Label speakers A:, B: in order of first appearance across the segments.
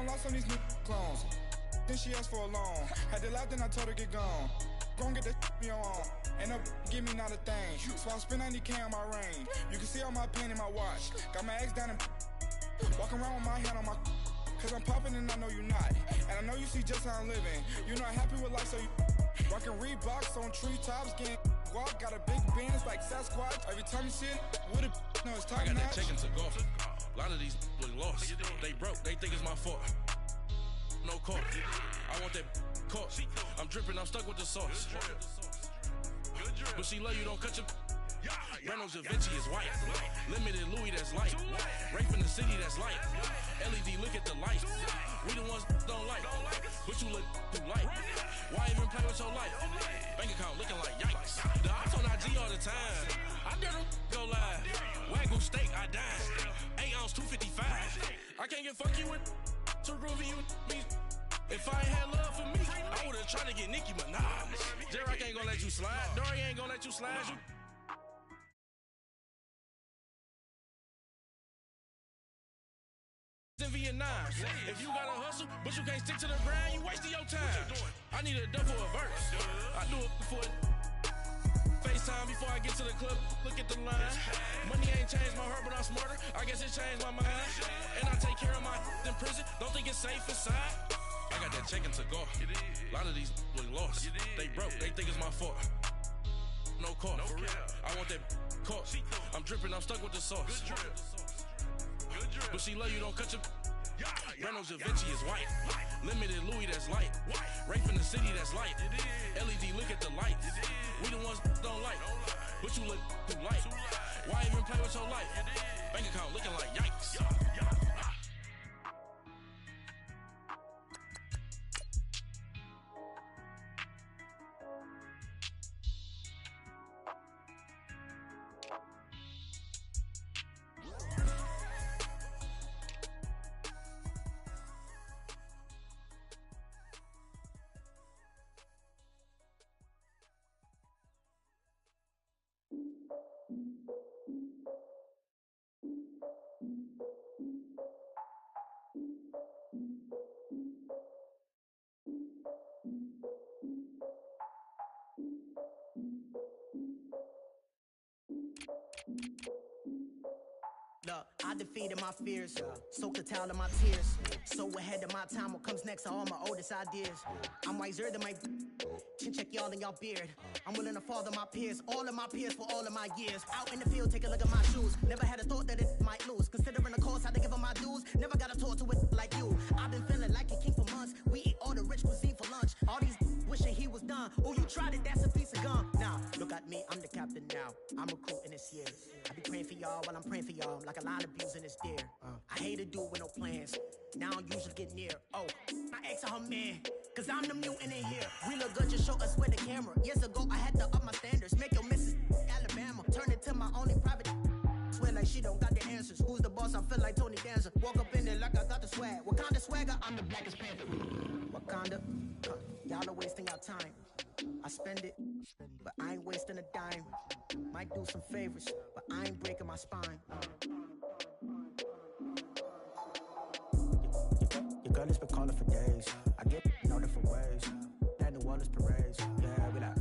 A: gon' lost on these new clones. Then she asked for a loan. Had to laugh, then I told her get gone. Gon' get that me on. Ain't no give me not a thing. So I spend 90K on my range. You can see all my pain in my watch. Got my ex down and walking around with my hand on my. Cause I'm popping and I know you not. And I know you see just how I'm living. You not happy with life, so you rockin' Reeboks on treetops, getting guap. Got a big Benz like Sasquatch. Every time you see it, with it, no, it's top notch. I got that check into golf. A lot of these look lost. They broke, they think it's my fault. No court. I want that court. I'm dripping, I'm stuck with the sauce. But she love you, don't cut your. Reynolds Da Vinci is white. Limited Louis, that's light. Rape in the city, that's light. LED, look at the light. We the ones don't like. But you look too light. Why even play with your life? Bank account looking like yikes. The ops on IG all the time. I dare them go live. Wagyu steak, I dine. 8 ounce, 255. I can't get fuck you with too groovy you me. If I ain't had love for me, I would've tried to get Nicki Minaj. J-Rock ain't gonna let you slide. Dory ain't gonna let you slide. You in Vietnam. If you gotta hustle, but you can't stick to the grind, you wasting your time. I need a double a verse. I do it for FaceTime before I get to the club. Look at the line. Money ain't changed my heart, but I'm smarter. I guess it changed my mind. And I take care of my in prison. Don't think it's safe inside. I got that check into golf. A lot of these look lost. They broke, they think it's my fault. No court, for real. I want that court. I'm dripping, I'm stuck with the sauce. But she love you, don't cut your. Reynolds Da Vinci is white. Limited Louis, that's light. Rape in the city, that's light. LED, look at the lights. We the ones don't like. But you look too light. Why even play with your life? Bank account looking like yikes.
B: Look, I defeated my fears, soaked the towel of my tears. So ahead of my time, what comes next are all my oldest ideas. I'm wiser than my chin check y'all in y'all beard. I'm willing to father my peers, all of my peers for all of my years. Out in the field, take a look at my shoes. Never had a thought that it might lose. Considering the cost, I had to give them my dues. Never got a talk to it like you. I've been feeling like a king for months. We eat all the rich cuisine for lunch. All these wishing he was done. Oh, you tried it, that's a piece of gum. Now, look at me, I'm the captain now. I'm recruiting this year. I be praying for y'all while I'm praying for y'all. Like a line of abusing this deer. I hate to do it with no plans. Now I usually get near. Oh, my ex are her man. Cause I'm the mutant in here. We look good, just show us where the camera. Years ago, I had to up my standards. Make your missus Alabama. Turn it to my only private. Swear like she don't got the answers. Who's the boss? I feel like Tony Danza. Walk up in there like I got the swag. What kind of swagger? I'm the blackest panther. Wakanda. Y'all are wasting our time. I spend it, but I ain't wasting a dime. Might do some favors, but I ain't breaking my spine. Your girl has been calling for days. I get in all different ways. That New Orleans parades. Yeah, we like,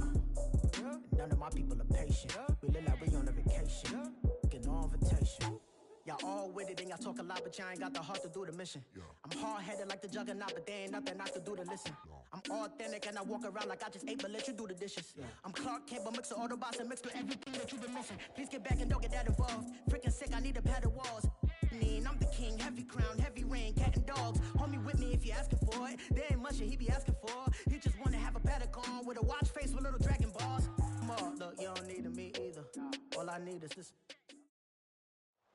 B: none of my people are patient. We live like we on a vacation. Get no invitation. Y'all all with it and y'all talk a lot, but y'all ain't got the heart to do the mission. I'm hard-headed like the juggernaut, but there ain't nothing I can do to listen. I'm authentic and I walk around like I just ate, but let you do the dishes. I'm Clark Kent, but mix the Autobots and mix with everything that you've been missing. Please get back and don't get that involved. Freaking sick, I need a padded walls. I'm the king, heavy crown, heavy rain, cat and dogs. Homie with me if you're asking for it. There ain't much that he be asking for. He just wanna have a paddock on with a watch face with little dragon balls. Look, you don't need me either. All I need is this.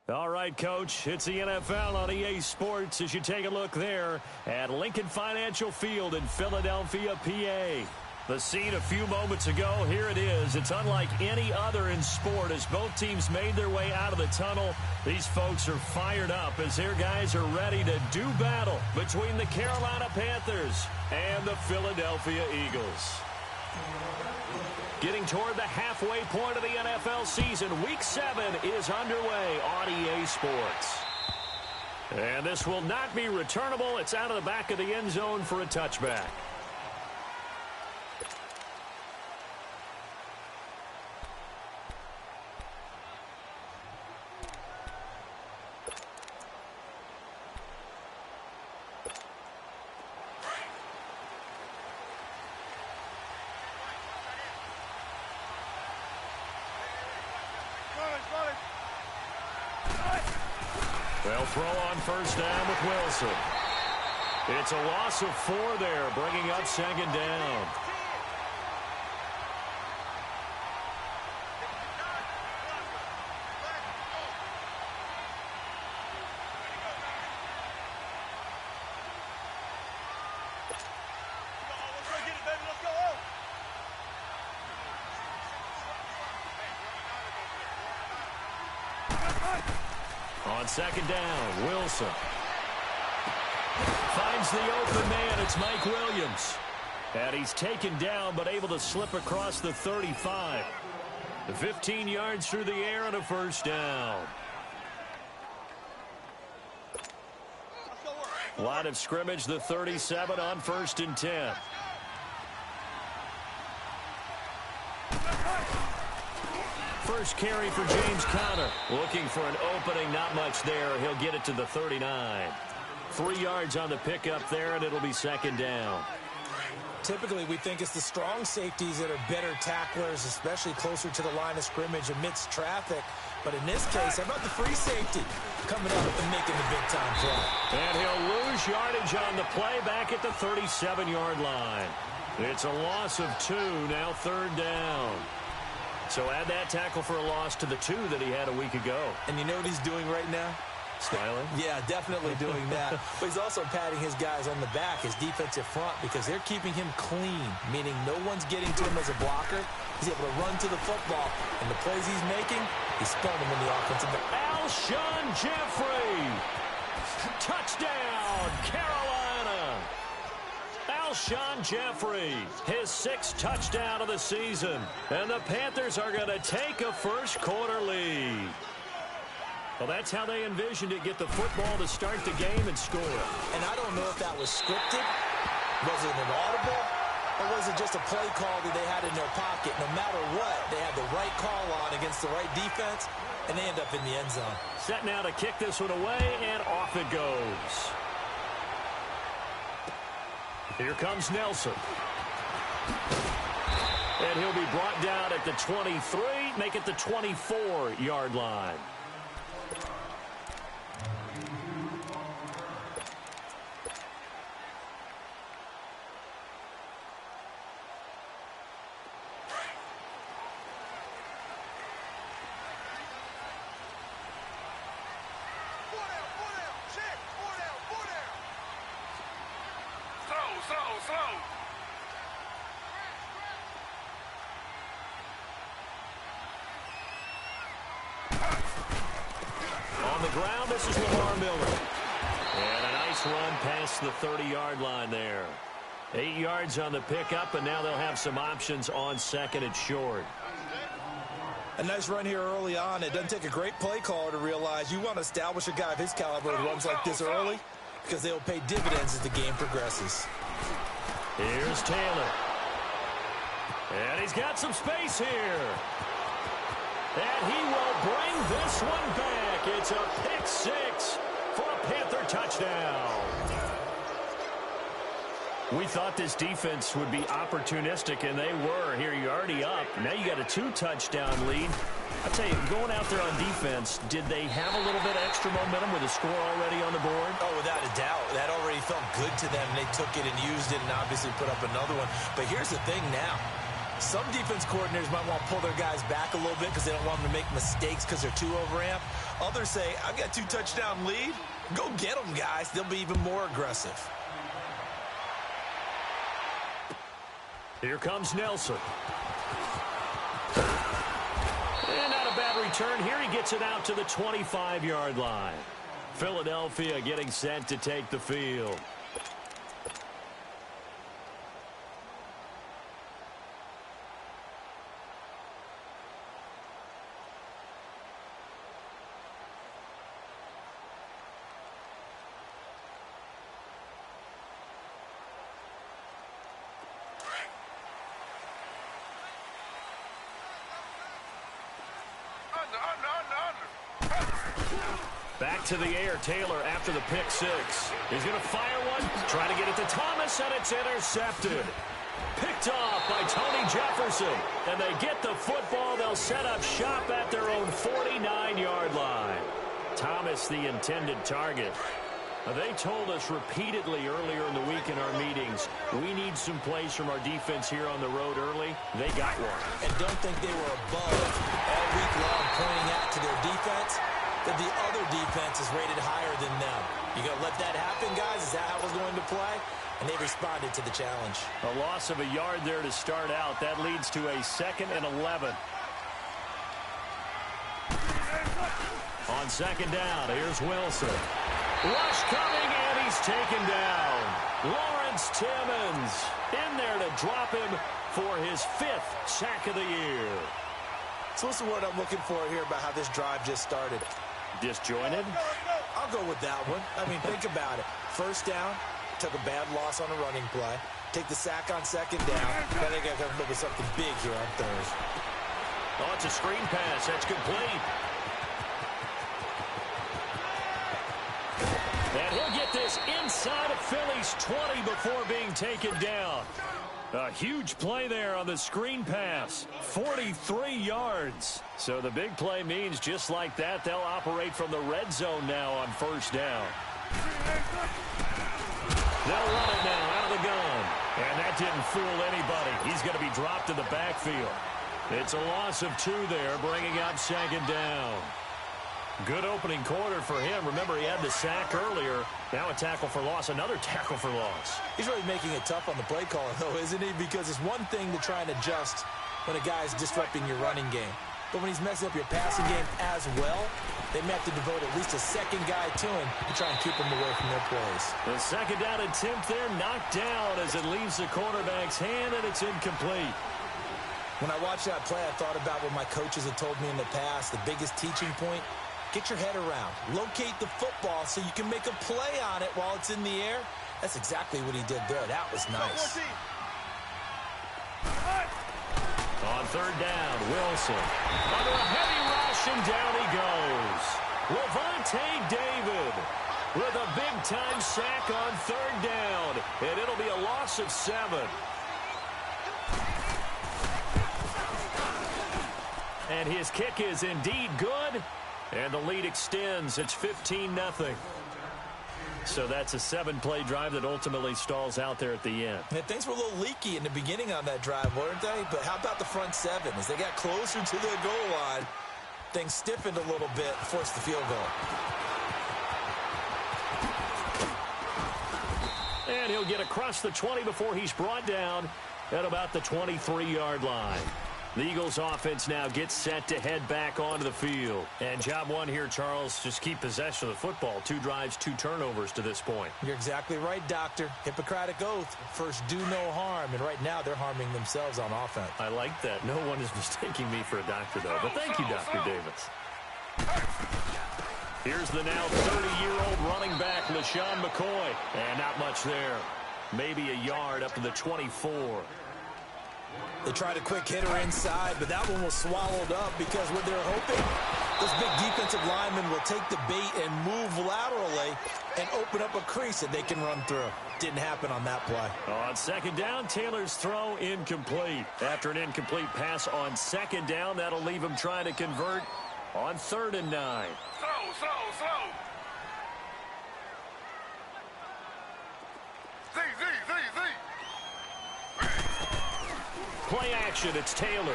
C: All right, Coach, it's the NFL on EA Sports as you take a look there at Lincoln Financial Field in Philadelphia, PA. The scene a few moments ago, here it is. It's unlike any other in sport as both teams made their way out of the tunnel. These folks are fired up as their guys are ready to do battle between the Carolina Panthers and the Philadelphia Eagles. Getting toward the halfway point of the NFL season, Week 7 is underway on EA Sports. And this will not be returnable. It's out of the back of the end zone for a touchback. They'll throw on first down with Wilson. It's a loss of 4 there, bringing up second down. On second down, Wilson finds the open man. It's Mike Williams. And he's taken down but able to slip across the 35. The 15 yards through the air and a first down. Line of scrimmage, the 37 on 1st and 10. First carry for James Conner. Looking for an opening, not much there. He'll get it to the 39. 3 yards on the pickup there, and it'll be second down.
D: Typically, we think it's the strong safeties that are better tacklers, especially closer to the line of scrimmage amidst traffic. But in this case, how about the free safety coming up and making the big-time play?
C: And he'll lose yardage on the play back at the 37-yard line. It's a loss of 2, now 3rd down. So add that tackle for a loss to the 2 that he had a week ago.
D: And you know what he's doing right now?
C: Smiling?
D: Yeah, definitely doing that. But he's also patting his guys on the back, his defensive front, because they're keeping him clean, meaning no one's getting to him as a blocker. He's able to run to the football, and the plays he's making, he's spelling them in the offensive back.
C: Alshon Jeffrey. Touchdown, Carolina. Alshon Jeffrey, his 6th touchdown of the season. And the Panthers are going to take a first-quarter lead. Well, that's how they envisioned it, get the football to start the game and score.
D: And I don't know if that was scripted. Was it an audible? Or was it just a play call that they had in their pocket? No matter what, they had the right call on against the right defense, and they end up in the end zone.
C: Set now to kick this one away, and off it goes. Here comes Nelson. And he'll be brought down at the 23, make it the 24-yard line. On the ground, this is Lamar Miller. And a nice run past the 30-yard line there. 8 yards on the pickup, and now they'll have some options on second and short.
D: A nice run here early on. It doesn't take a great play caller to realize you want to establish a guy of his caliber who runs like this early, because they'll pay dividends as the game progresses.
C: Here's Taylor. And he's got some space here. And he will bring this one back. It's a pick 6 for a Panther touchdown. We thought this defense would be opportunistic, and they were. Here you're already up. Now you got a 2-touchdown lead. I'll tell you, going out there on defense, did they have a little bit of extra momentum with a score already on the board?
D: Oh, without a doubt. That already felt good to them. They took it and used it and obviously put up another one. But here's the thing now. Some defense coordinators might want to pull their guys back a little bit because they don't want them to make mistakes because they're too overamped. Others say, I've got 2-touchdown lead. Go get them, guys. They'll be even more aggressive.
C: Here comes Nelson. And not a bad return. Here he gets it out to the 25-yard line. Philadelphia getting set to take the field. Back to the air, Taylor after the pick six. He's going to fire one, trying to get it to Thomas, and it's intercepted. Picked off by Tony Jefferson. And they get the football. They'll set up shop at their own 49-yard line. Thomas, the intended target. They told us repeatedly earlier in the week in our meetings, we need some plays from our defense here on the road early. They got one.
D: And don't think they were above all week long pointing out to their defense that the other defense is rated higher than them. You going to let that happen, guys? Is that how it's going to play? And they responded to the challenge.
C: A loss of a yard there to start out. That leads to a 2nd and 11. On second down, here's Wilson. Rush coming, and he's taken down. Lawrence Timmons in there to drop him for his 5th sack of the year.
D: So listen to what I'm looking for here about how this drive just started.
C: Disjointed?
D: I'll go with that one. I mean, think about it. First down, took a bad loss on a running play. Take the sack on second down. I think I got to come up with something big here on third.
C: Oh, it's a screen pass. That's complete. And he'll get this inside of Philly's 20 before being taken down. A huge play there on the screen pass. 43 yards. So the big play means just like that, they'll operate from the red zone now on first down. They'll run it now out of the gun. And that didn't fool anybody. He's going to be dropped in the backfield. It's a loss of 2 there, bringing up second down. Good opening quarter for him. Remember, he had the sack earlier. Now a tackle for loss, another tackle for loss.
D: He's really making it tough on the play caller, though, isn't he? Because it's one thing to try and adjust when a guy's disrupting your running game. But when he's messing up your passing game as well, they may have to devote at least a second guy to him to try and keep him away from their plays.
C: The second down attempt there knocked down as it leaves the quarterback's hand, and it's incomplete.
D: When I watched that play, I thought about what my coaches had told me in the past. The biggest teaching point: get your head around. Locate the football so you can make a play on it while it's in the air. That's exactly what he did there. That was nice.
C: On third down, Wilson. Under a heavy rush, and down he goes. Levante David with a big-time sack on third down. And it'll be a loss of 7. And his kick is indeed good. And the lead extends. It's 15-0. So that's a 7-play drive that ultimately stalls out there at the end.
D: And things were a little leaky in the beginning on that drive, weren't they? But how about the front 7? As they got closer to their goal line, things stiffened a little bit, forced the field goal.
C: And he'll get across the 20 before he's brought down at about the 23-yard line. The Eagles offense now gets set to head back onto the field. And job one here, Charles, just keep possession of the football. 2 drives, 2 turnovers to this point.
D: You're exactly right, Doctor. Hippocratic oath. First, do no harm. And right now, they're harming themselves on offense.
C: I like that. No one is mistaking me for a doctor, though. But thank you, Dr. Davis. Here's the now 30-year-old running back, LaShawn McCoy. And not much there. Maybe a yard up to the 24.
D: They tried a quick hitter inside, but that one was swallowed up because what they're hoping, this big defensive lineman will take the bait and move laterally and open up a crease that they can run through. Didn't happen on that play.
C: On second down, Taylor's throw incomplete. After an incomplete pass on second down, that'll leave him trying to convert on 3rd and 9.
A: Slow.
C: Play action, it's Taylor.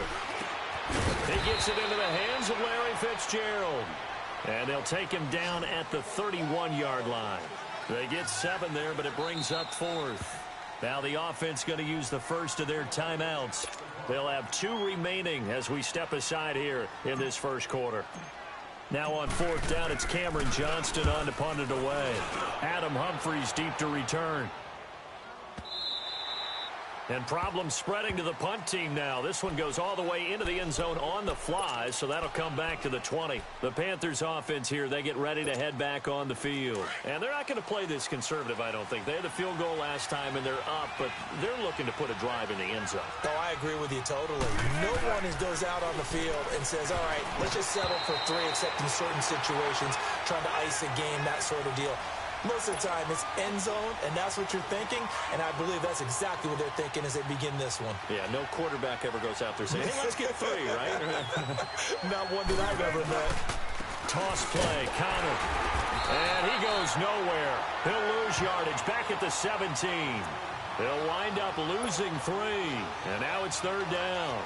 C: He gets it into the hands of Larry Fitzgerald. And they'll take him down at the 31-yard line. They get 7 there, but it brings up 4th. Now the offense going to use the first of their timeouts. They'll have 2 remaining as we step aside here in this first quarter. Now on 4th down, it's Cameron Johnston on to punt it away. Adam Humphries deep to return. And problems spreading to the punt team now. This one goes all the way into the end zone on the fly, so that'll come back to the 20. The Panthers offense here, they get ready to head back on the field. And they're not going to play this conservative, I don't think. They had the field goal last time, and they're up, but they're looking to put a drive in the end zone.
D: Oh, I agree with you totally. No one goes out on the field and says, all right, let's just settle for 3, except in certain situations, trying to ice a game, that sort of deal. Most of the time, it's end zone, and that's what you're thinking, and I believe that's exactly what they're thinking as they begin this one.
C: Yeah, no quarterback ever goes out there saying, hey, let's get 3, right?
D: Not one that I've ever met.
C: Toss play, counter, and he goes nowhere. He'll lose yardage back at the 17. They'll wind up losing 3, and now it's 3rd down.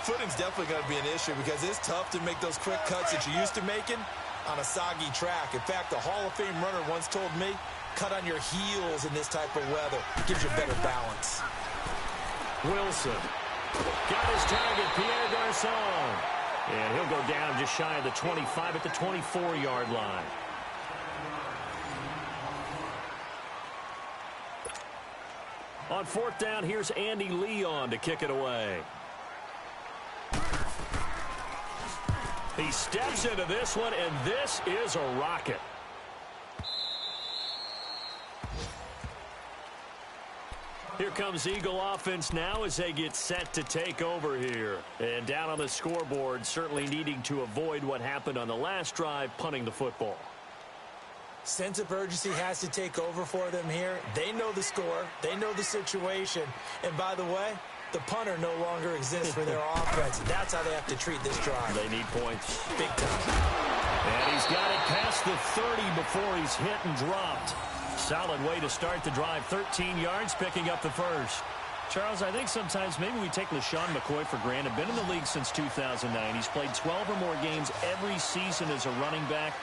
D: Footing's definitely going to be an issue because it's tough to make those quick cuts that you're used to making on a soggy track. In fact, the Hall of Fame runner once told me, cut on your heels in this type of weather. Gives you better balance.
C: Wilson got his target, Pierre Garçon. And he'll go down just shy of the 25 at the 24-yard line. On 4th down, here's Andy Leon to kick it away. He steps into this one, and this is a rocket. Here comes Eagle offense now as they get set to take over here. And down on the scoreboard, certainly needing to avoid what happened on the last drive, punting the football.
D: Sense of urgency has to take over for them here. They know the score. They know the situation. And by the way, the punter no longer exists for their offense. That's how they have to treat this drive.
C: They need points.
D: Big time.
C: And he's got it past the 30 before he's hit and dropped. Solid way to start the drive. 13 yards, picking up the first. Charles, I think sometimes maybe we take LaShawn McCoy for granted. Been in the league since 2009. He's played 12 or more games every season as a running back.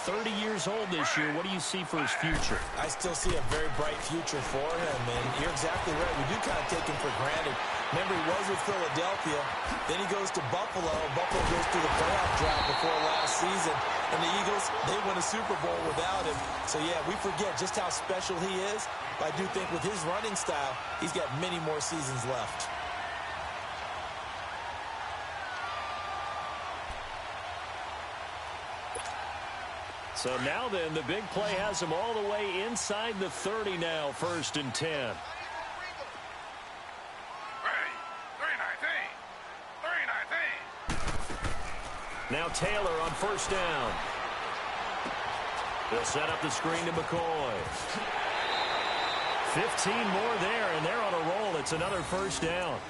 C: 30 years old this year. What do you see for his future?
D: I still see a very bright future for him, and you're exactly right. We do kind of take him for granted. Remember, he was with Philadelphia. Then he goes to Buffalo. Buffalo goes through the playoff drought before last season. And the Eagles, they win a Super Bowl without him. So, yeah, we forget just how special he is. But I do think with his running style, he's got many more seasons left.
C: So now then, the big play has him all the way inside the 30 now, 1st and 10. Now Taylor on 1st down. They'll set up the screen to McCoy. 15 more there, and they're on a roll. It's another 1st down.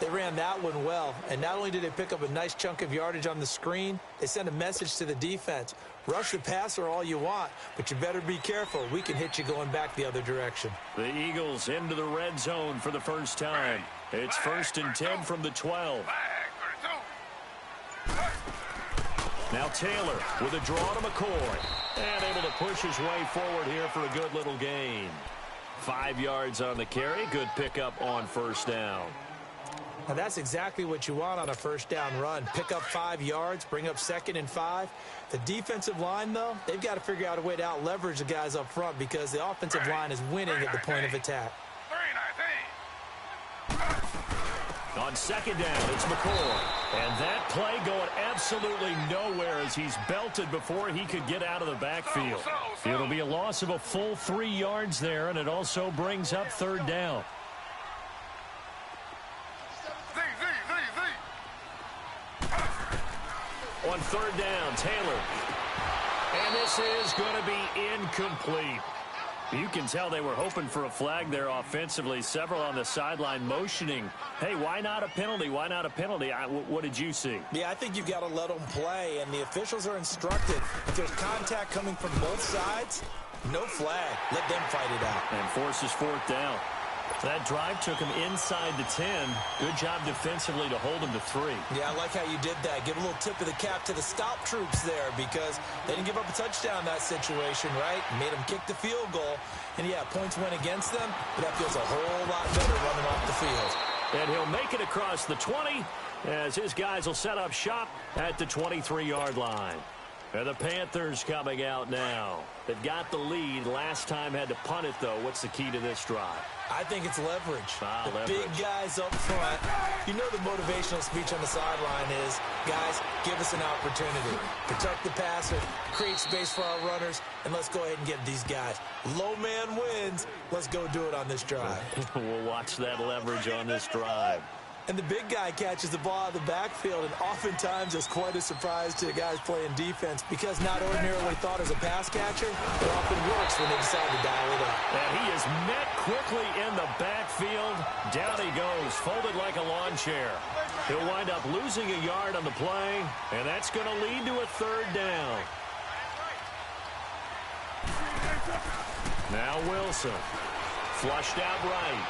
D: They ran that one well, and not only did they pick up a nice chunk of yardage on the screen, they sent a message to the defense. Rush the passer all you want, but you better be careful. We can hit you going back the other direction.
C: The Eagles into the red zone for the first time. It's 1st and 10 from the 12. Now Taylor with a draw to McCoy. And able to push his way forward here for a good little gain. 5 yards on the carry. Good pickup on 1st down.
D: Now that's exactly what you want on a 1st down run. Pick up 5 yards, bring up 2nd and 5. The defensive line, though, they've got to figure out a way to out-leverage the guys up front because the offensive line is winning at the point of attack.
C: On 2nd down, it's McCoy. And that play going absolutely nowhere as he's belted before he could get out of the backfield. It'll be a loss of a full 3 yards there, and it also brings up 3rd down. On 3rd down, Taylor. And this is going to be incomplete. You can tell they were hoping for a flag there offensively. Several on the sideline motioning, hey, why not a penalty? Why not a penalty? What did you see?
D: Yeah, I think you've got to let them play, and the officials are instructed. If there's contact coming from both sides, no flag. Let them fight it out.
C: And forces 4th down. That drive took him inside the 10. Good job defensively to hold him to 3.
D: Yeah, I like how you did that. Give a little tip of the cap to the stop troops there because they didn't give up a touchdown in that situation, right? Made them kick the field goal. And, yeah, points went against them, but that feels a whole lot better running off the field.
C: And he'll make it across the 20 as his guys will set up shop at the 23-yard line. And the Panthers coming out now. They've got the lead. Last time had to punt it, though. What's the key to this drive?
D: I think it's leverage.
C: Leverage.
D: Big guys up front. You know the motivational speech on the sideline is, guys, give us an opportunity. Protect the passer, create space for our runners, and let's go ahead and get these guys. Low man wins. Let's go do it on this drive.
C: We'll watch that leverage on this drive.
D: And the big guy catches the ball out of the backfield, and oftentimes it's quite a surprise to the guys playing defense because not ordinarily thought as a pass catcher, it often works when they decide to dial it up.
C: And he is met quickly in the backfield. Down he goes, folded like a lawn chair. He'll wind up losing a yard on the play, and that's going to lead to a third down. Now Wilson, flushed out right.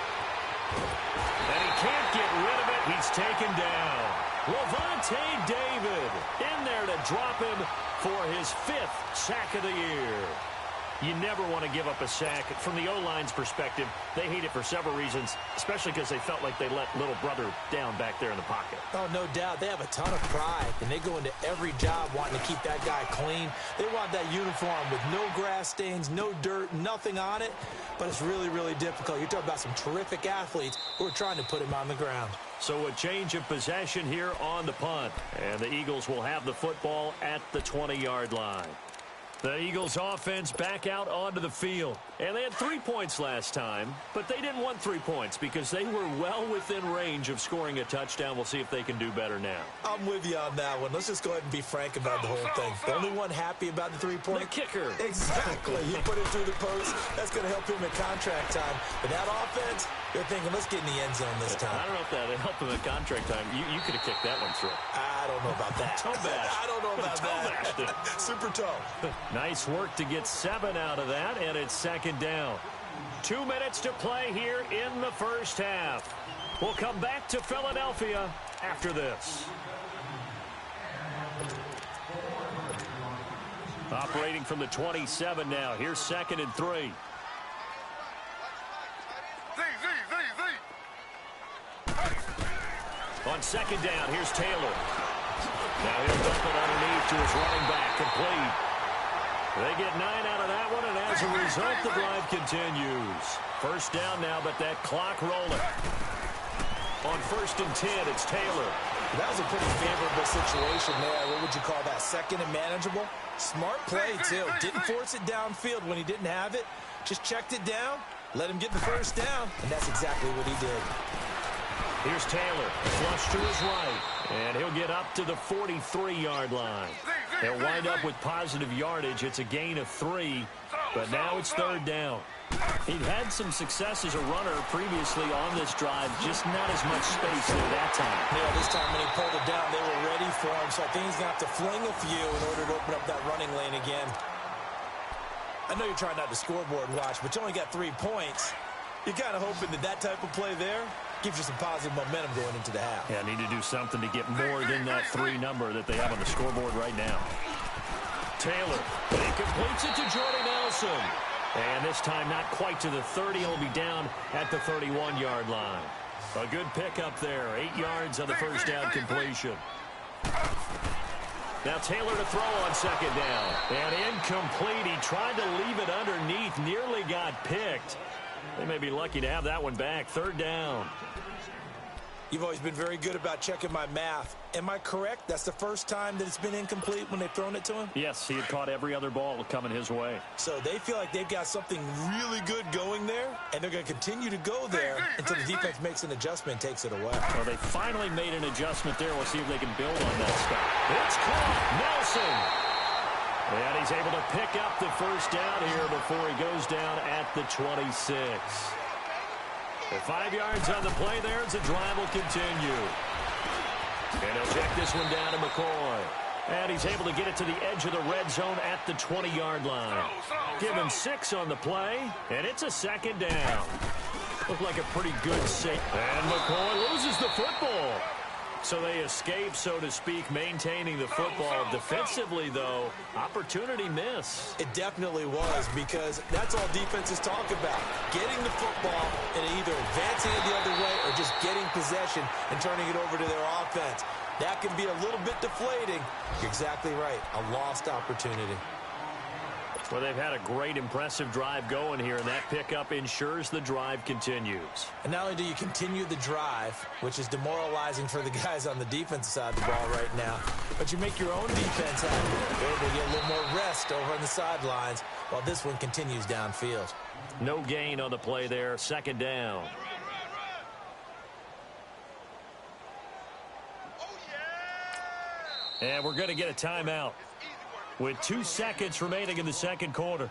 C: And he can't get rid of it. He's taken down. Levante David in there to drop him for his 5th sack of the year. You never want to give up a sack. From the O-line's perspective, they hate it for several reasons, especially because they felt like they let little brother down back there in the pocket.
D: Oh, no doubt. They have a ton of pride, and they go into every job wanting to keep that guy clean. They want that uniform with no grass stains, no dirt, nothing on it, but it's really, really difficult. You're talking about some terrific athletes who are trying to put him on the ground.
C: So a change of possession here on the punt, and the Eagles will have the football at the 20-yard line. The Eagles offense back out onto the field. And they had 3 points last time, but they didn't want 3 points because they were well within range of scoring a touchdown. We'll see if they can do better now.
D: I'm with you on that one. Let's just go ahead and be frank about the whole thing. The only one happy about the 3-point?
C: The kicker.
D: Exactly. You put it through the post. That's going to help him at contract time. But that offense, they're thinking, let's get in the end zone this time.
C: I don't know if that helped him at contract time. You could have kicked that one through.
D: I don't know about that.
C: Toe bash.
D: I don't know about that. Super toe.
C: Nice work to get 7 out of that, and it's second down. 2 minutes to play here in the first half. We'll come back to Philadelphia after this. Operating from the 27 now. Here's 2nd and 3. On 2nd down, here's Taylor. Now he'll dump it underneath to his running back, complete. They get 9 out of that one, and as a result, the drive continues. First down now, but that clock rolling. On 1st and 10, it's Taylor.
D: That was a pretty favorable situation there. What would you call that? 2nd and manageable? Smart play, too. Didn't force it downfield when he didn't have it. Just checked it down, let him get the first down, and that's exactly what he did.
C: Here's Taylor, flush to his right, and he'll get up to the 43-yard line. They'll wind up with positive yardage. It's a gain of 3, but now it's 3rd down. He'd had some success as a runner previously on this drive, just not as much space there that time.
D: Yeah, this time when he pulled it down, they were ready for him, so I think he's going to have to fling a few in order to open up that running lane again. I know you're trying not to scoreboard watch, but you only got 3 points. You're kind of hoping that that type of play there gives you some positive momentum going into the half.
C: Yeah, need to do something to get more than that 3 number that they have on the scoreboard right now. Taylor, he completes it to Jordy Nelson. And this time not quite to the 30. He'll be down at the 31-yard line. A good pickup there. 8 yards on the first down completion. Now Taylor to throw on 2nd down. And incomplete. He tried to leave it underneath. Nearly got picked. They may be lucky to have that one back. 3rd down.
D: You've always been very good about checking my math. Am I correct? That's the first time that it's been incomplete when they've thrown it to him?
C: Yes, he had caught every other ball coming his way.
D: So they feel like they've got something really good going there, and they're going to continue to go there until the defense makes an adjustment and takes it away.
C: Well, they finally made an adjustment there. We'll see if they can build on that stuff. It's caught. Nelson. And he's able to pick up the first down here before he goes down at the 26. With 5 yards on the play there, the drive will continue. And he'll check this one down to McCoy. And he's able to get it to the edge of the red zone at the 20-yard line. Give him 6 on the play, and it's a 2nd down. Looked like a pretty good save. And McCoy loses the football. So they escape, so to speak, maintaining the football. Defensively, though, opportunity miss.
D: It definitely was, because that's all defenses talk about. Getting the football and either advancing it the other way or just getting possession and turning it over to their offense. That can be a little bit deflating. You're exactly right. A lost opportunity.
C: Well, they've had a great, impressive drive going here, and that pickup ensures the drive continues.
D: And not only do you continue the drive, which is demoralizing for the guys on the defensive side of the ball right now, but you make your own defense happy. They're able to get a little more rest over on the sidelines while this one continues downfield.
C: No gain on the play there. Second down. And we're going to get a timeout with 2 seconds remaining in the second quarter.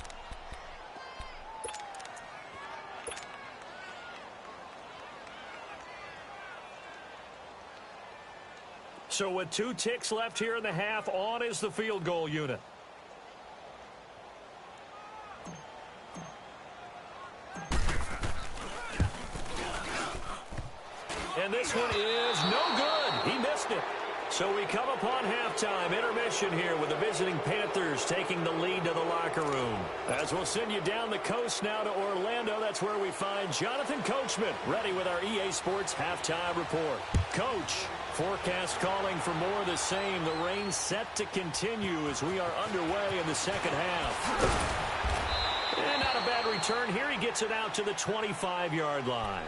C: So with 2 ticks left here in the half, on is the field goal unit. And this one is no good. He missed it. So we come upon halftime intermission here with the visiting Panthers taking the lead to the locker room. As we'll send you down the coast now to Orlando, that's where we find Jonathan Coachman ready with our EA Sports halftime report. Coach, forecast calling for more of the same. The rain set to continue as we are underway in the second half. And not a bad return here. He gets it out to the 25-yard line.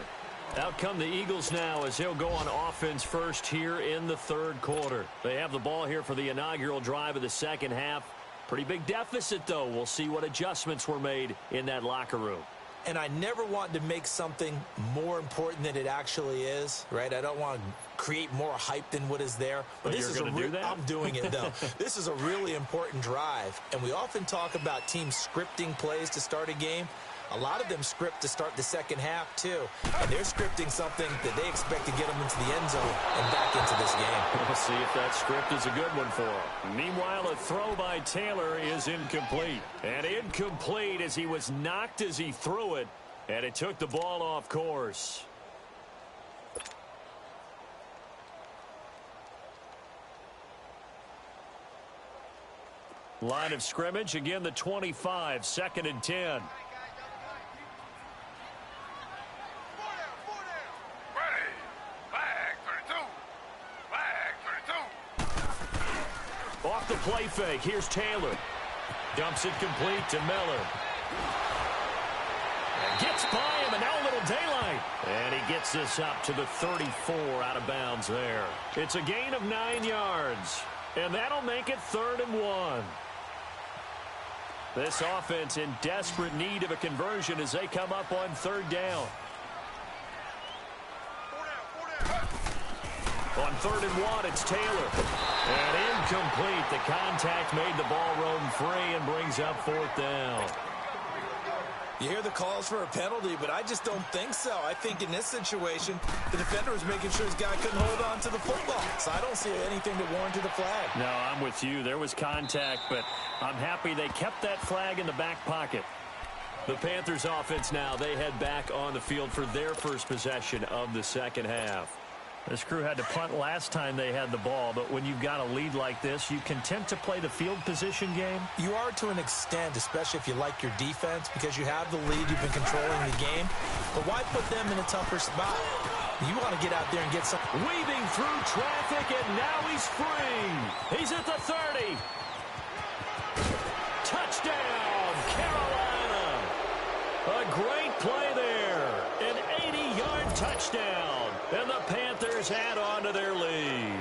C: Out come the Eagles now as they'll go on offense first here in the third quarter. They have the ball here for the inaugural drive of the second half. Pretty big deficit, though. We'll see what adjustments were made in that locker room.
D: And I never want to make something more important than it actually is, right? I don't want to create more hype than what is there. But this is I'm doing it, though. This is a really important drive. And we often talk about teams scripting plays to start a game. A lot of them script to start the second half, too. And they're scripting something that they expect to get them into the end zone and back into this game.
C: We'll see if that script is a good one for them. Meanwhile, a throw by Taylor is incomplete. And incomplete as he was knocked as he threw it. And it took the ball off course. Line of scrimmage, again the 25, 2nd and 10. Off the play fake, here's Taylor. Dumps it complete to Miller. And gets by him, and now a little daylight. And he gets this up to the 34 out of bounds there. It's a gain of 9 yards. And that'll make it 3rd and 1. This offense in desperate need of a conversion as they come up on 3rd down. On 3rd and 1, it's Taylor. And incomplete. The contact made the ball roam free and brings up 4th down.
D: You hear the calls for a penalty, but I just don't think so. I think in this situation, the defender was making sure his guy couldn't hold on to the football. So I don't see anything that warranted a flag.
C: No, I'm with you. There was contact, but I'm happy they kept that flag in the back pocket. The Panthers offense now, they head back on the field for their first possession of the second half. This crew had to punt last time they had the ball, but when you've got a lead like this, you content to play the field position game?
D: You are to an extent, especially if you like your defense, because you have the lead, you've been controlling the game. But why put them in a tougher spot? You want to get out there and get some.
C: Weaving through traffic, and now he's free. He's at the 30. Touchdown, Carolina. A great play there. An 80-yard touchdown. And the Panthers add on to their lead.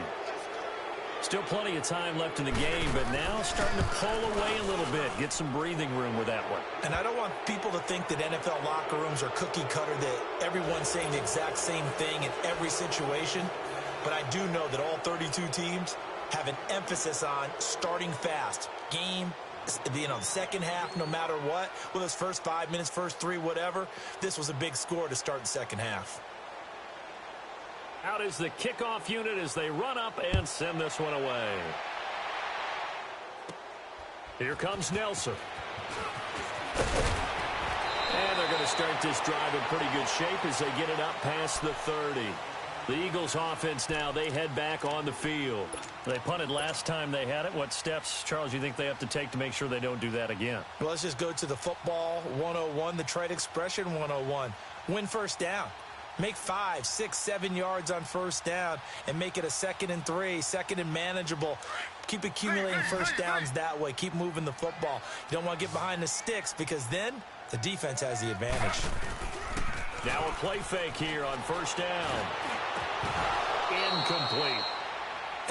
C: Still plenty of time left in the game, but now starting to pull away a little bit. Get some breathing room with that one.
D: And I don't want people to think that NFL locker rooms are cookie cutter, that everyone's saying the exact same thing in every situation. But I do know that all 32 teams have an emphasis on starting fast. Game, the second half, no matter what. Well, those first 5 minutes, first 3, whatever. This was a big score to start the second half.
C: Out is the kickoff unit as they run up and send this one away. Here comes Nelson. And they're going to start this drive in pretty good shape as they get it up past the 30. The Eagles offense now, they head back on the field. They punted last time they had it. What steps, Charles, you think they have to take to make sure they don't do that again?
D: Well, let's just go to the football 101, the trade expression 101. Win first down. Make 5, 6, 7 yards on first down and make it a 2nd and 3, 2nd and manageable. Keep accumulating first downs that way. Keep moving the football. You don't want to get behind the sticks because then the defense has the advantage.
C: Now a play fake here on first down. Incomplete.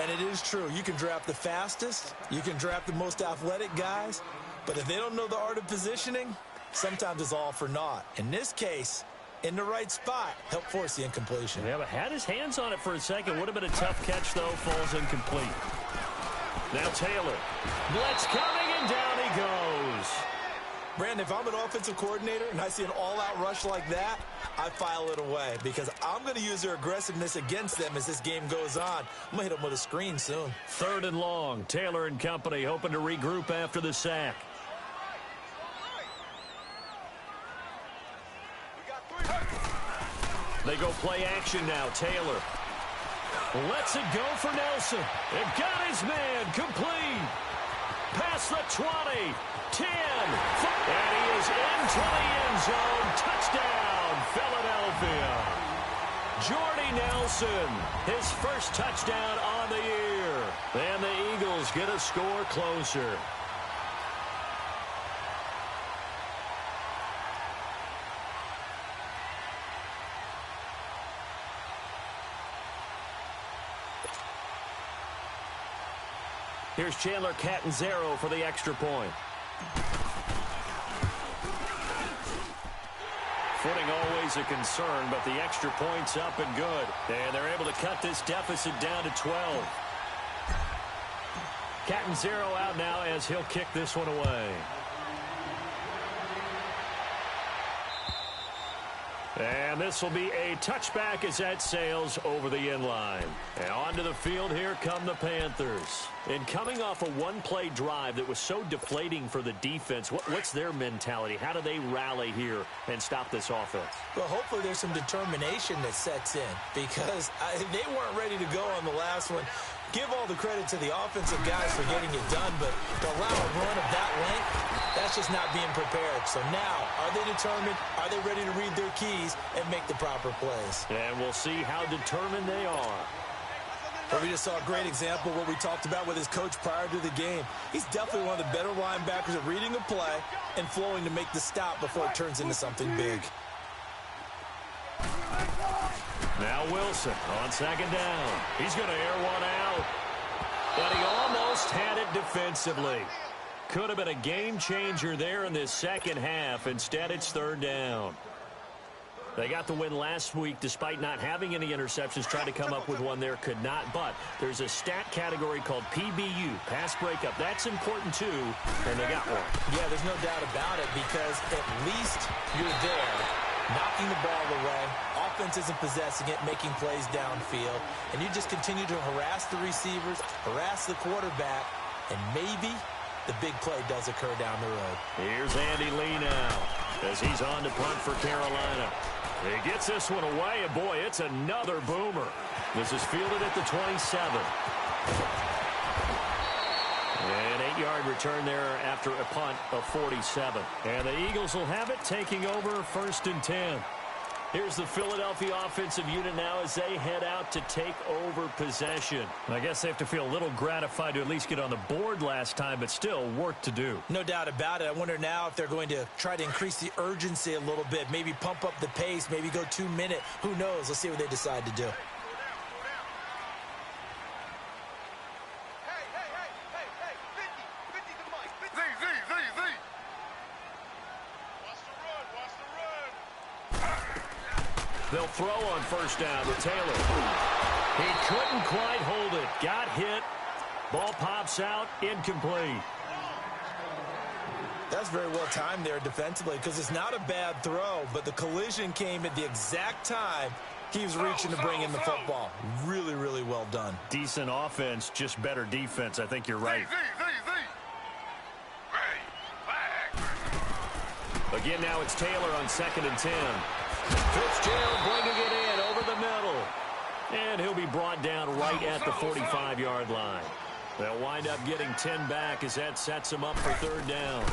D: And it is true. You can draft the fastest. You can draft the most athletic guys. But if they don't know the art of positioning, sometimes it's all for naught. In this case, in the right spot, help force the incompletion.
C: Yeah, but had his hands on it for a second. Would have been a tough catch, though. Falls incomplete. Now Taylor. Blitz coming, and down he goes.
D: Brandon, if I'm an offensive coordinator and I see an all-out rush like that, I file it away because I'm going to use their aggressiveness against them as this game goes on. I'm going to hit them with a screen soon.
C: 3rd and long. Taylor and company hoping to regroup after the sack. They go play action now. Taylor lets it go for Nelson. It got his man complete. Past the 20, 10, and he is into the end zone. Touchdown, Philadelphia. Jordy Nelson, his first touchdown on the year. And the Eagles get a score closer. Here's Chandler Catanzaro for the extra point. Footing always a concern, but the extra point's up and good. And they're able to cut this deficit down to 12. Catanzaro out now as he'll kick this one away. And this will be a touchback as that sails over the end line. And onto the field, here come the Panthers. And coming off a one-play drive that was so deflating for the defense, what's their mentality? How do they rally here and stop this offense?
D: Well, hopefully there's some determination that sets in because they weren't ready to go on the last one. Give all the credit to the offensive guys for getting it done, but to allow a run of that length, that's just not being prepared. So now, are they determined? Are they ready to read their keys and make the proper plays?
C: And we'll see how determined they are.
D: But we just saw a great example of what we talked about with his coach prior to the game. He's definitely one of the better linebackers at reading a play and flowing to make the stop before it turns into something big.
C: Now Wilson on 2nd down. He's going to air one out. But he almost had it defensively. Could have been a game changer there in this second half. Instead, it's 3rd down. They got the win last week despite not having any interceptions. Tried to come up with one there, could not. But there's a stat category called PBU, pass breakup. That's important too, and they got one.
D: Yeah, there's no doubt about it because at least you're there, knocking the ball away. Offense isn't possessing it, making plays downfield. And you just continue to harass the receivers, harass the quarterback, and maybe the big play does occur down the road.
C: Here's Andy Lee now as he's on to punt for Carolina. He gets this one away, and boy, it's another boomer. This is fielded at the 27. An 8-yard return there after a punt of 47. And the Eagles will have it, taking over 1st and 10. Here's the Philadelphia offensive unit now as they head out to take over possession. I guess they have to feel a little gratified to at least get on the board last time, but still work to do.
D: No doubt about it. I wonder now if they're going to try to increase the urgency a little bit, maybe pump up the pace, maybe go 2-minute. Who knows? Let's see what they decide to do.
C: They'll throw on 1st down to Taylor. He couldn't quite hold it. Got hit. Ball pops out. Incomplete.
D: That's very well timed there defensively because it's not a bad throw, but the collision came at the exact time he was reaching to bring in the football. Really, really well done.
C: Decent offense, just better defense. I think you're right. Again, now it's Taylor on 2nd and 10. Fitzgerald bringing it in over the middle. And he'll be brought down right at the 45-yard line. They'll wind up getting 10 back as that sets them up for 3rd down.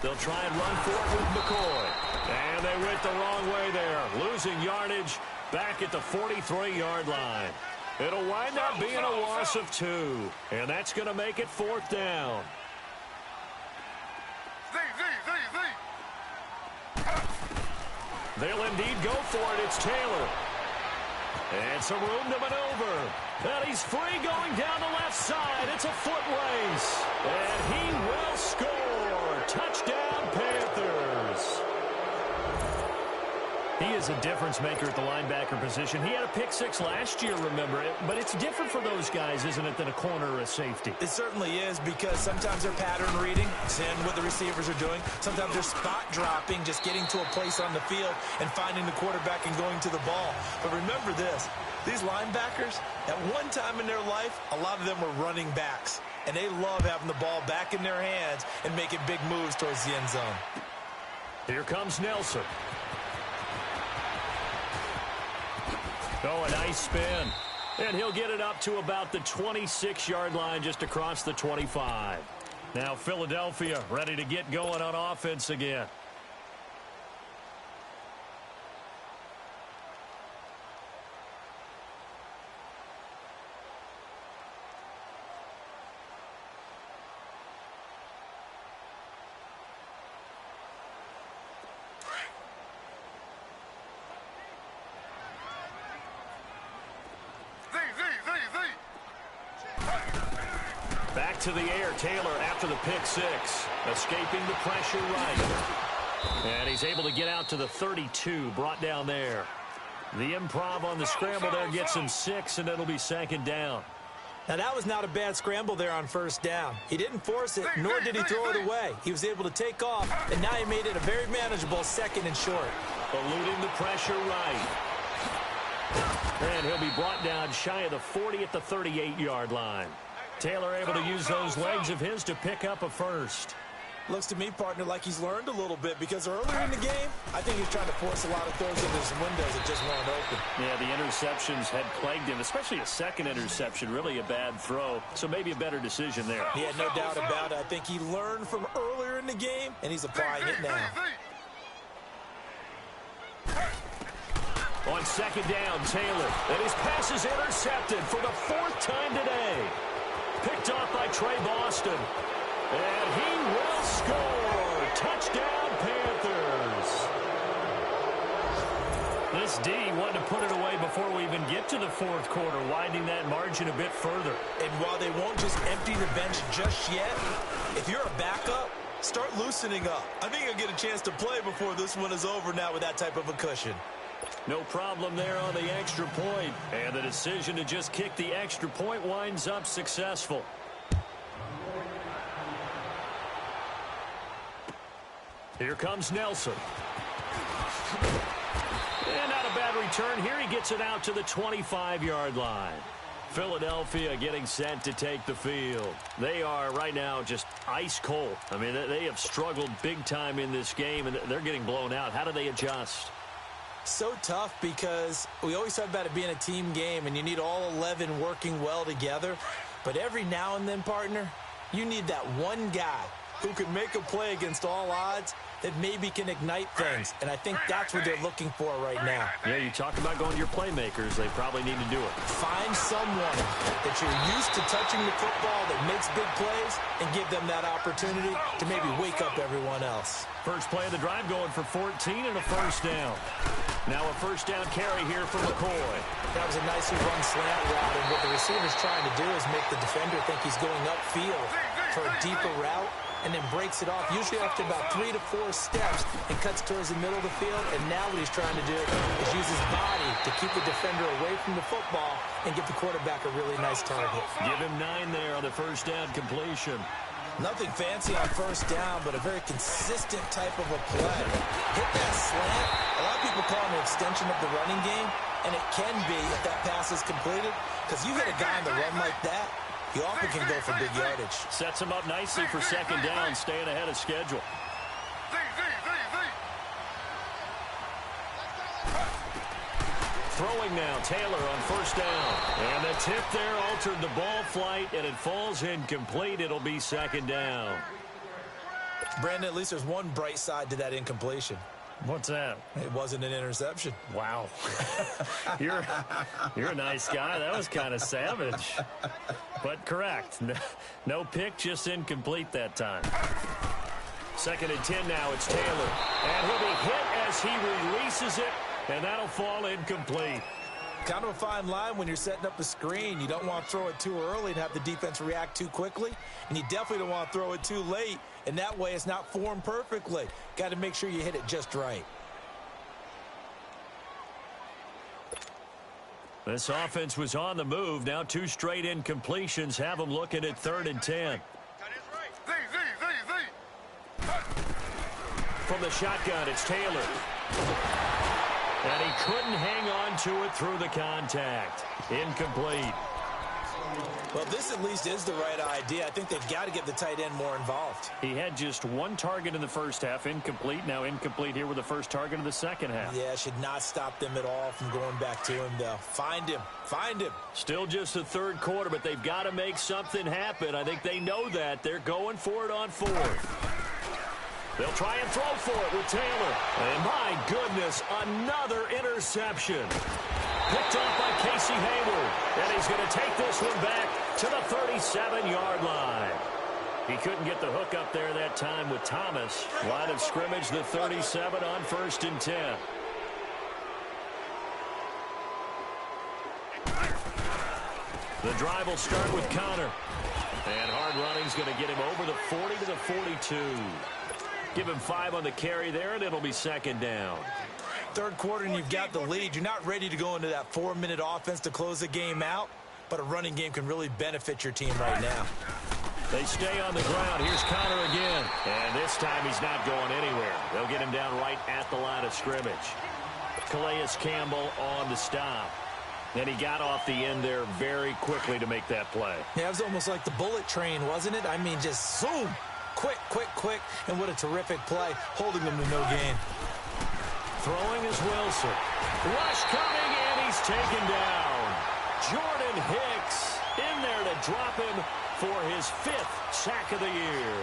C: They'll try and run for it with McCoy. And they went the wrong way there, losing yardage back at the 43-yard line. It'll wind up being a loss of 2, and that's going to make it 4th down. They'll indeed go for it. It's Taylor. And some room to maneuver. And he's free going down the left side. It's a foot race. And he will score. Touchdown, Panthers. He is a difference maker at the linebacker position. He had a pick 6 last year, remember it. But it's different for those guys, isn't it, than a corner or a safety?
D: It certainly is, because sometimes they're pattern reading, seeing what the receivers are doing. Sometimes they're spot dropping, just getting to a place on the field and finding the quarterback and going to the ball. But remember this, these linebackers, at one time in their life, a lot of them were running backs. And they love having the ball back in their hands and making big moves towards the end zone.
C: Here comes Nelson. Oh, a nice spin. And he'll get it up to about the 26-yard line, just across the 25. Now Philadelphia ready to get going on offense again. Back to the air, Taylor after the pick 6. Escaping the pressure right. And he's able to get out to the 32, brought down there. The improv on the scramble there gets him 6, and it'll be 2nd down.
D: Now, that was not a bad scramble there on 1st down. He didn't force it, nor did he throw it away. He was able to take off, and now he made it a very manageable 2nd and short.
C: Eluding the pressure right. And he'll be brought down shy of the 40 at the 38-yard line. Taylor able to use those legs of his to pick up a 1st.
D: Looks to me, partner, like he's learned a little bit, because earlier in the game, I think he was trying to force a lot of throws into his windows that just weren't open.
C: Yeah, the interceptions had plagued him, especially a 2nd interception, really a bad throw. So maybe a better decision there.
D: Yeah, no doubt about it. I think he learned from earlier in the game, and he's applying it now.
C: On 2nd down, Taylor. And his pass is intercepted for the 4th time today. Picked off by Trey Boston. And he will score. Touchdown, Panthers. This D wanted to put it away before we even get to the 4th quarter, widening that margin a bit further.
D: And while they won't just empty the bench just yet, if you're a backup, start loosening up. I think you'll get a chance to play before this one is over now with that type of a cushion.
C: No problem there on the extra point. And the decision to just kick the extra point winds up successful. Here comes Nelson. And not a bad return here. He gets it out to the 25-yard line. Philadelphia getting set to take the field. They are right now just ice cold. I mean, they have struggled big time in this game, and they're getting blown out. How do they adjust?
D: So tough, because we always talk about it being a team game, and you need all 11 working well together. But every now and then, partner, you need that one guy who can make a play against all odds that maybe can ignite things. And I think that's what they're looking for right now.
C: Yeah, you talk about going to your playmakers. They probably need to do it.
D: Find someone that you're used to touching the football that makes big plays and give them that opportunity to maybe wake up everyone else.
C: First play of the drive going for 14 and a 1st down. Now a 1st down carry here for McCoy.
D: That was a nicely run slant route, and what the receiver's trying to do is make the defender think he's going upfield for a deeper route, and then breaks it off, usually after about 3 to 4 steps, and cuts towards the middle of the field. And now what he's trying to do is use his body to keep the defender away from the football and give the quarterback a really nice target.
C: Give him 9 there on the 1st down completion.
D: Nothing fancy on 1st down, but a very consistent type of a play. Hit that slant. A lot of people call it an extension of the running game, and it can be if that pass is completed, because you hit a guy on the run like that, he often can go for big yardage.
C: Sets him up nicely for 2nd down, staying ahead of schedule. Throwing now, Taylor on 1st down. And the tip there altered the ball flight, and it falls incomplete. It'll be 2nd down.
D: Brandon, at least there's one bright side to that incompletion.
C: What's that?
D: It wasn't an interception.
C: Wow. You're a nice guy. That was kind of savage. But correct. No pick, just incomplete that time. 2nd and 10 now. It's Taylor. And he'll be hit as he releases it, and that'll fall incomplete.
D: Kind of a fine line when you're setting up a screen. You don't want to throw it too early and have the defense react too quickly. And you definitely don't want to throw it too late. And that way it's not formed perfectly. Got to make sure you hit it just right.
C: This offense was on the move. Now 2 straight incompletions have them looking at 3rd and 10. From the shotgun, it's Taylor. And he couldn't hang on to it through the contact. Incomplete.
D: Well, this at least is the right idea. I think they've got to get the tight end more involved.
C: He had just 1 target in the first half, incomplete. Now incomplete here with the first target of the second half.
D: Yeah, should not stop them at all from going back to him, though. Find him. Find him.
C: Still just the 3rd quarter, but they've got to make something happen. I think they know that. They're going for it on 4th. They'll try and throw for it with Taylor. And my goodness, another interception. Picked off by Casey Hayward. And he's going to take this one back to the 37-yard line. He couldn't get the hook up there that time with Thomas. Line of scrimmage, the 37 on 1st and 10. The drive will start with Connor. And hard running's going to get him over the 40 to the 42. Give him 5 on the carry there, and it'll be 2nd down.
D: 3rd quarter, and you've got the lead. You're not ready to go into that 4-minute offense to close the game out, but a running game can really benefit your team right now.
C: They stay on the ground. Here's Connor again. And this time he's not going anywhere. They'll get him down right at the line of scrimmage. Calais Campbell on the stop. And he got off the end there very quickly to make that play.
D: Yeah, it was almost like the bullet train, wasn't it? I mean, just zoom. Quick, quick, quick. And what a terrific play, holding them to no gain.
C: Throwing is Wilson. Rush coming, and he's taken down. Jordan Hicks in there to drop him for his 5th sack of the year.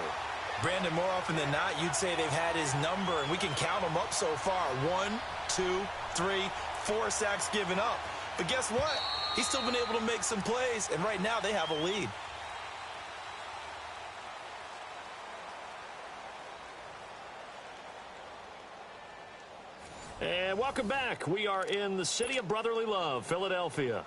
D: Brandon, more often than not, you'd say they've had his number, and we can count them up so far. 1, 2, 3, 4 sacks given up. But guess what? He's still been able to make some plays, and right now they have a lead.
C: And welcome back. We are in the city of brotherly love, Philadelphia.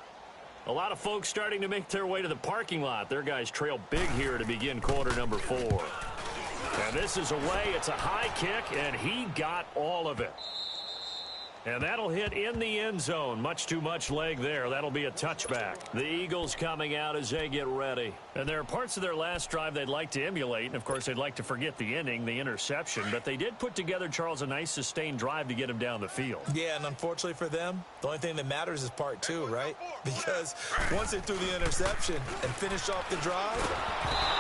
C: A lot of folks starting to make their way to the parking lot. Their guys trail big here to begin quarter number 4. And this is away. It's a high kick, and he got all of it. And that'll hit in the end zone. Much too much leg there. That'll be a touchback. The Eagles coming out as they get ready. And there are parts of their last drive they'd like to emulate. And, of course, they'd like to forget the inning, the interception. But they did put together, Charles, a nice sustained drive to get him down the field.
D: Yeah, and unfortunately for them, the only thing that matters is part 2, right? Because once they threw the interception and finished off the drive,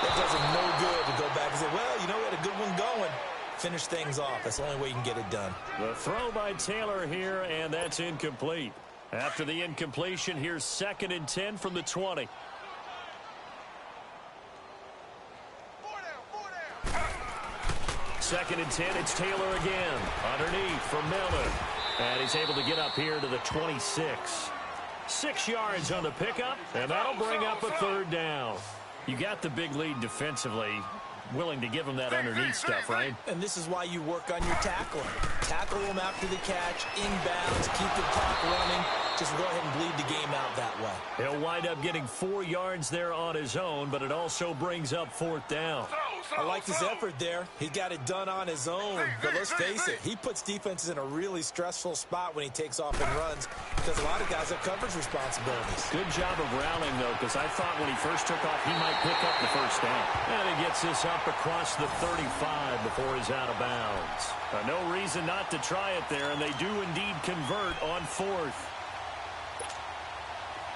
D: that does them no good to go back and say, well, you know, we had a good one going. Finish things off. That's the only way you can get it done.
C: The throw by Taylor here, and that's incomplete. After the incompletion, here's 2nd and 10 from the 20. Second and 10, it's Taylor again. Underneath for Miller. And he's able to get up here to the 26. 6 yards on the pickup, and that'll bring up a 3rd down. You got the big lead defensively. Willing to give them that underneath stuff, right?
D: And this is why you work on your tackling. Tackle them after the catch, inbounds, keep the clock running. Just go ahead and bleed the game out that way.
C: He'll wind up getting 4 yards there on his own, but it also brings up 4th down.
D: I like his effort there. He got it done on his own. But let's face it, he puts defenses in a really stressful spot when he takes off and runs because a lot of guys have coverage responsibilities.
C: Good job of rallying, though, because I thought when he first took off, he might pick up the 1st down. And he gets this up across the 35 before he's out of bounds. No reason not to try it there, and they do indeed convert on 4th.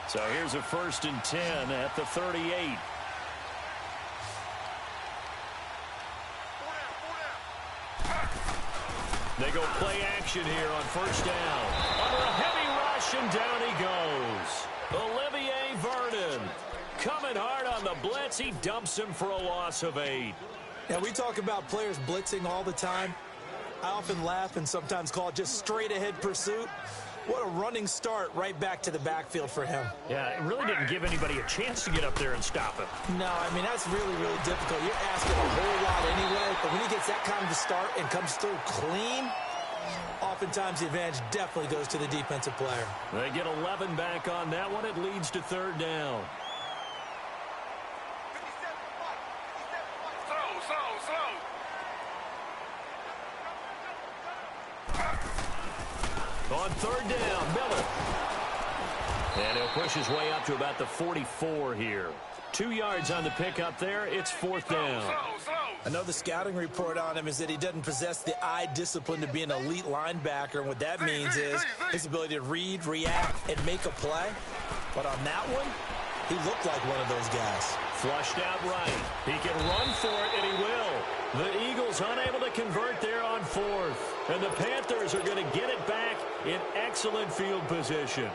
C: So here's a 1st and 10 at the 38. They go play action here on 1st down. Under a heavy rush, and down he goes. Olivier Vernon coming hard on the blitz. He dumps him for a loss of 8.
D: Now, we talk about players blitzing all the time. I often laugh and sometimes call it just straight-ahead pursuit. What a running start right back to the backfield for him.
C: Yeah, it really didn't give anybody a chance to get up there and stop him.
D: No, I mean, that's really, really difficult. You're asking a whole lot anyway, but when he gets that kind of a start and comes through clean, oftentimes the advantage definitely goes to the defensive player.
C: They get 11 back on that one. It leads to third down. On third down, Miller. And he'll push his way up to about the 44 here. 2 yards on the pickup there. It's fourth down.
D: I know the scouting report on him is that he doesn't possess the eye discipline to be an elite linebacker. And what that means is his ability to read, react, and make a play. But on that one, he looked like one of those guys.
C: Flushed out right. He can run for it, and he will. The Eagles unable to convert there on fourth. And the Panthers are going to get it back in excellent field position.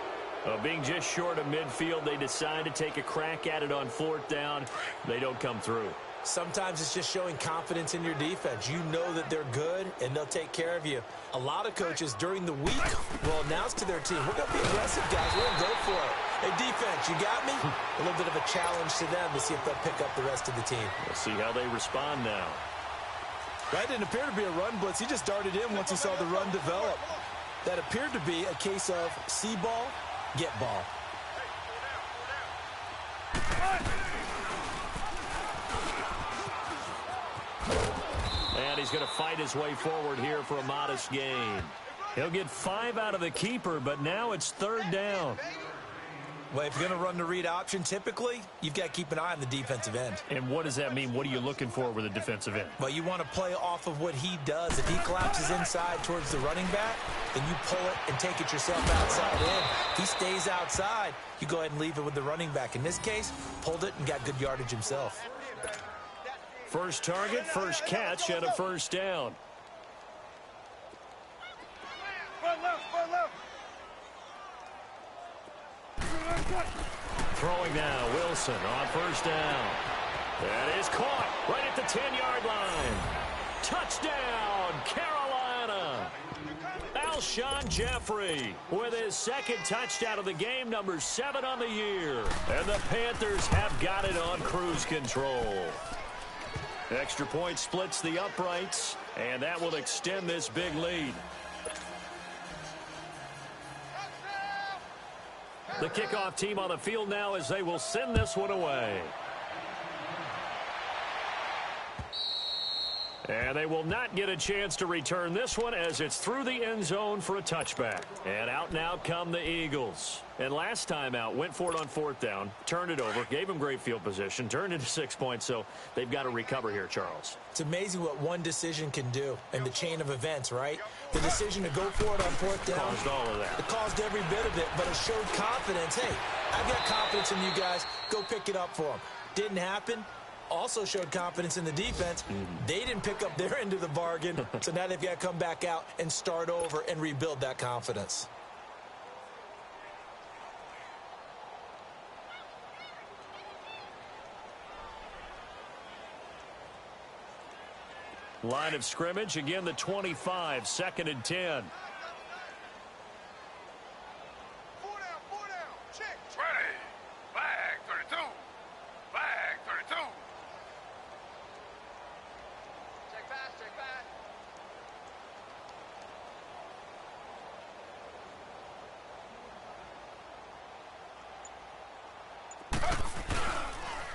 C: Being just short of midfield, they decide to take a crack at it on fourth down. They don't come through.
D: Sometimes it's just showing confidence in your defense. You know that they're good, and they'll take care of you. A lot of coaches during the week will announce to their team, we're going to be aggressive, guys. We're going to go for it. Hey, defense, you got me? A little bit of a challenge to them to see if they'll pick up the rest of the team.
C: We'll see how they respond now.
D: That didn't appear to be a run blitz. He just darted in once he saw the run develop. That appeared to be a case of see ball, get ball.
C: And he's going to fight his way forward here for a modest gain. He'll get 5 out of the keeper, but now it's third down.
D: Well, if you're going to run the read option, typically, you've got to keep an eye on the defensive end.
C: And what does that mean? What are you looking for with a defensive end?
D: Well, you want to play off of what he does. If he collapses inside towards the running back, then you pull it and take it yourself outside in. If he stays outside, you go ahead and leave it with the running back. In this case, pulled it and got good yardage himself.
C: First target, first catch, and a first down. Throwing now, Wilson on first down. That is caught right at the 10-yard line. Touchdown, Carolina. Alshon Jeffrey with his second touchdown of the game, number 7 on the year. And the Panthers have got it on cruise control. Extra point splits the uprights, and that will extend this big lead. The kickoff team on the field now as they will send this one away. And they will not get a chance to return this one as it's through the end zone for a touchback. And out now come the Eagles. And last time out, went for it on fourth down, turned it over, gave them great field position, turned it to 6 points, so they've got to recover here, Charles.
D: It's amazing what one decision can do in the chain of events, right? The decision to go for it on fourth down
C: caused all of that.
D: It caused every bit of it, but it showed confidence. Hey, I've got confidence in you guys. Go pick it up for them. Didn't happen. Also showed confidence in the defense. They didn't pick up their end of the bargain, so now they've got to come back out and start over and rebuild that confidence.
C: Line of scrimmage, again the 25, 2nd and 10.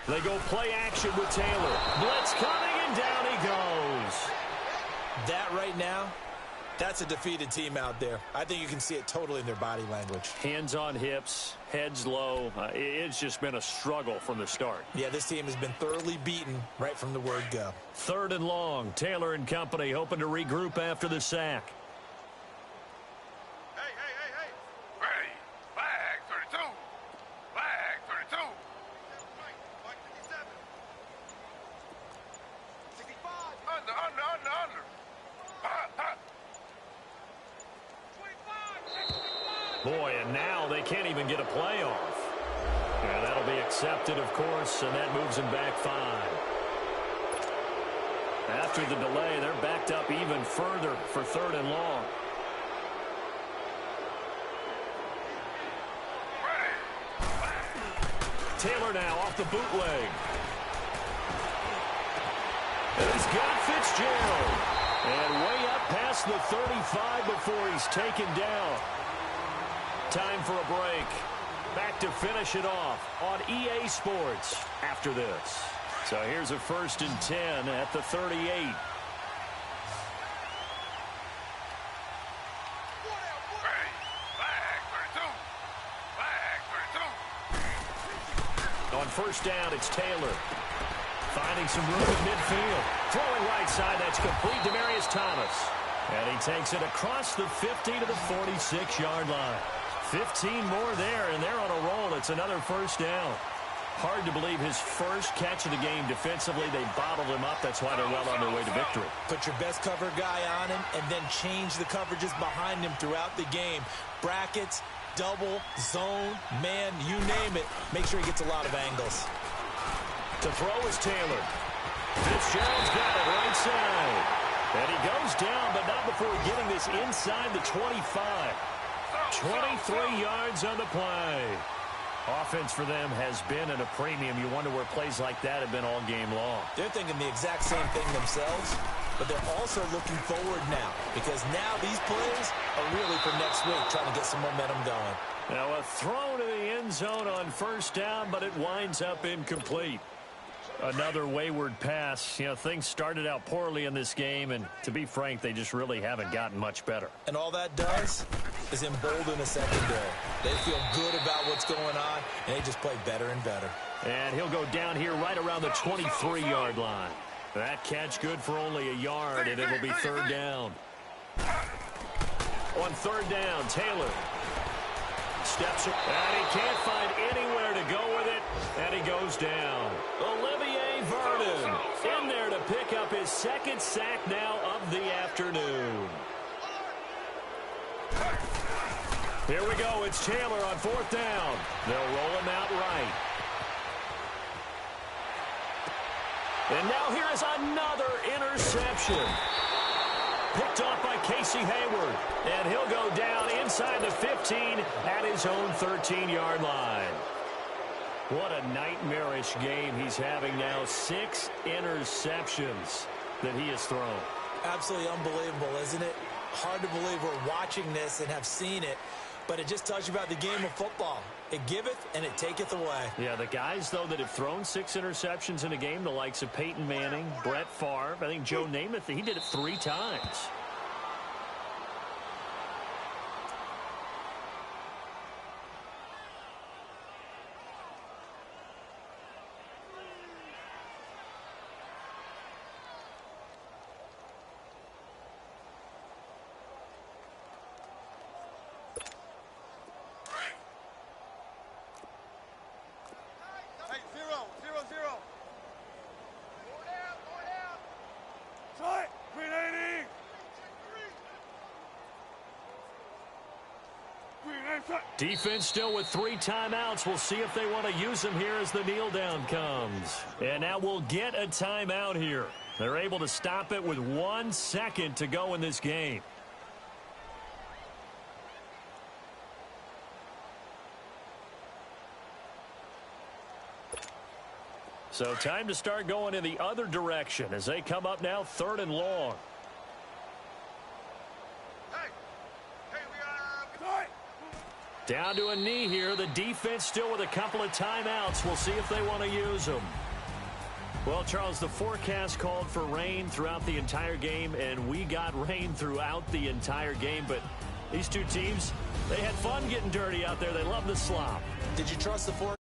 C: They go play action with Taylor. Blitz coming, and down he goes.
D: That right now, that's a defeated team out there. I think you can see it totally in their body language.
C: Hands on hips, heads low. It's just been a struggle from the start.
D: Yeah, this team has been thoroughly beaten right from the word go.
C: 3rd and long. Taylor and company hoping to regroup after the sack. Boy, and now they can't even get a play off. Yeah, that'll be accepted, of course, and that moves him back 5. After after the delay, they're backed up even further for 3rd and long. Taylor now off the bootleg. And he's got Fitzgerald. And way up past the 35 before he's taken down. Time for a break. Back to finish it off on EA Sports after this. So here's a 1st and 10 at the 38. On 1st down, it's Taylor. Finding some room in midfield. Throwing right side, that's complete. Demaryius Thomas. And he takes it across the 50 to the 46-yard line. 15 more there, and they're on a roll. It's another 1st down. Hard to believe his first catch of the game defensively. They bottled him up. That's why they're well on their way to victory.
D: Put your best cover guy on him and then change the coverages behind him throughout the game. Brackets, double, zone, man, you name it. Make sure he gets a lot of angles.
C: To throw is Taylor. Fitzgerald's got it right side. And he goes down, but not before getting this inside the 25. 23 yards on the play. Offense for them has been at a premium. You wonder where plays like that have been all game long.
D: They're thinking the exact same thing themselves, but they're also looking forward now because now these plays are really for next week, trying to get some momentum going.
C: Now a throw to the end zone on 1st down, but it winds up incomplete. Another wayward pass. You know, things started out poorly in this game, and to be frank, they just really haven't gotten much better.
D: And all that does is embolden a secondary. They feel good about what's going on, and they just play better and better.
C: And he'll go down here right around the 23-yard line. That catch good for only a yard, and it'll be 3rd down. On 3rd down, Taylor steps up, and he can't find anywhere to go with it, and he goes down. Olivier Vernon in there to pick up his 2nd sack now of the afternoon. Here we go. It's Taylor on 4th down. They'll roll him out right. And now here is another interception. Picked off by Casey Hayward. And he'll go down inside the 15 at his own 13-yard line. What a nightmarish game he's having now. 6 interceptions that he has thrown.
D: Absolutely unbelievable, isn't it? Hard to believe we're watching this and have seen it, but it just tells you about the game of football. It giveth and it taketh away.
C: Yeah, the guys, though, that have thrown 6 interceptions in a game, the likes of Peyton Manning, Brett Favre, I think Joe Namath, he did it 3 times. Defense still with 3 timeouts. We'll see if they want to use them here as the kneel down comes. And now we'll get a timeout here. They're able to stop it with 1 second to go in this game. So time to start going in the other direction as they come up now 3rd and long. Down to a knee here. The defense still with a couple of timeouts. We'll see if they want to use them. Well, Charles, the forecast called for rain throughout the entire game, and we got rain throughout the entire game. But these two teams, they had fun getting dirty out there. They love the slop.
D: Did you trust the forecast?